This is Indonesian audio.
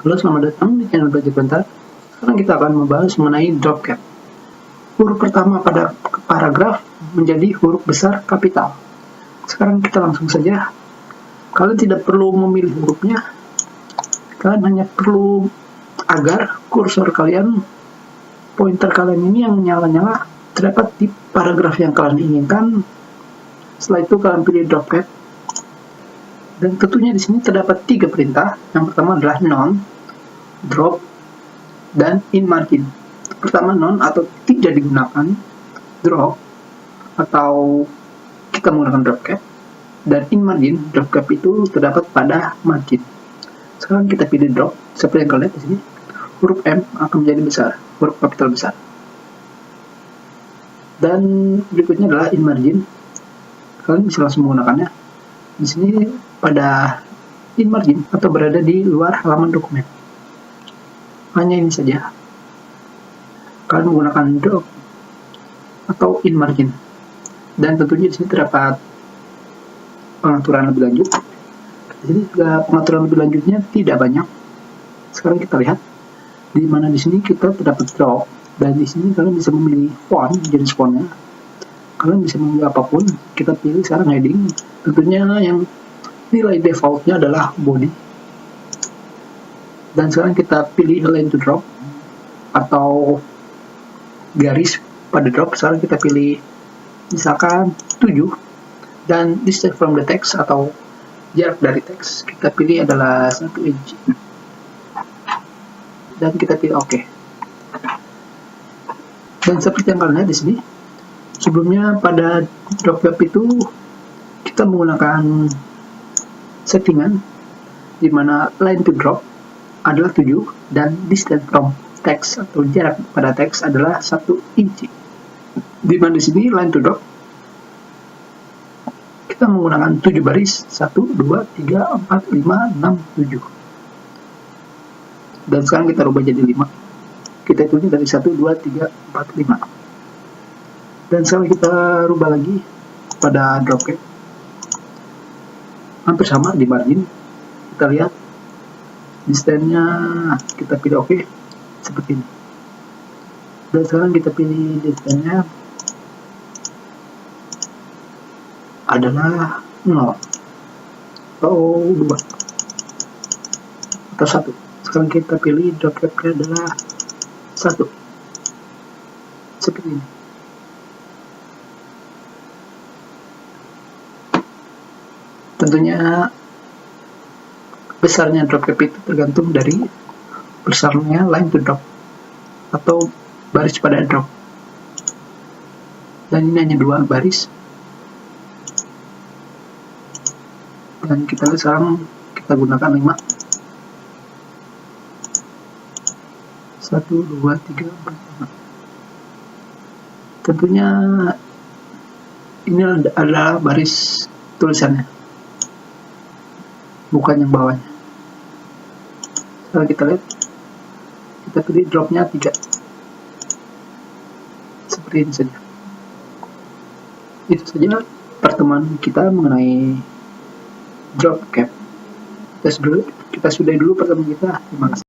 Halo, selamat datang di channel Belajar Bentar. Sekarang kita akan membahas mengenai drop cap. Huruf pertama pada paragraf menjadi huruf besar kapital. Sekarang kita langsung saja. Kalian tidak perlu memilih hurufnya. Kalian hanya perlu agar kursor kalian, pointer kalian ini yang nyala-nyala terdapat di paragraf yang kalian inginkan. Setelah itu kalian pilih drop cap. Dan tentunya di sini terdapat 3 perintah. Yang pertama adalah non, drop, dan in margin. Pertama non atau tidak digunakan, drop atau kita menggunakan drop cap, dan in margin. Drop cap itu terdapat pada margin. Sekarang kita pilih drop. Seperti yang kalian lihat di sini, huruf M akan menjadi besar, huruf kapital besar. Dan berikutnya adalah in margin. Kalian bisa langsung menggunakannya di sini pada in margin atau berada di luar halaman dokumen. Hanya ini saja. Kalian menggunakan drop atau in margin. Dan tentunya di sini terdapat pengaturan lebih lanjut. Di sini juga pengaturan lebih lanjutnya tidak banyak. Sekarang kita lihat di mana di sini kita terdapat drop, dan di sini kalian bisa memilih font, jenis fontnya. Kalian bisa memilih apapun. Kita pilih sekarang heading. Tentunya yang nilai defaultnya adalah body. Dan sekarang kita pilih line to drop atau garis pada drop. Sekarang kita pilih misalkan 7, dan distance from the text atau jarak dari teks kita pilih adalah 1 inch, dan kita pilih OK. Dan seperti yang kalian lihat di sini, sebelumnya pada drop cap itu kita menggunakan settingan di mana line to drop adalah 7 dan distance from text atau jarak pada teks adalah 1 inci. Di mana di sini line to drop kita menggunakan 7 baris, 1, 2, 3, 4, 5, 6, 7. Dan sekarang kita rubah jadi 5. Kita hitungnya dari 1, 2, 3, 4, 5. Dan sekarang kita rubah lagi pada drop cap. Hampir sama di margin. Kita lihat distance-nya, kita pilih OK seperti ini. Dan sekarang kita pilih distance-nya adalah 0 atau 2 atau 1. Sekarang kita pilih drop cap-nya adalah 1 seperti ini. Tentunya besarnya drop cap itu tergantung dari besarnya line to drop atau baris pada drop. Dan ini hanya 2 baris. Dan kita lihat sekarang kita gunakan 5. 1, 2, 3, 4, 5. Tentunya ini adalah baris tulisannya, bukan yang bawahnya. Sekarang kita lihat, kita pilih dropnya 3 seperti ini saja. Itu saja pertemuan kita mengenai drop cap. Kita sudahi dulu pertemuan kita. Terima kasih.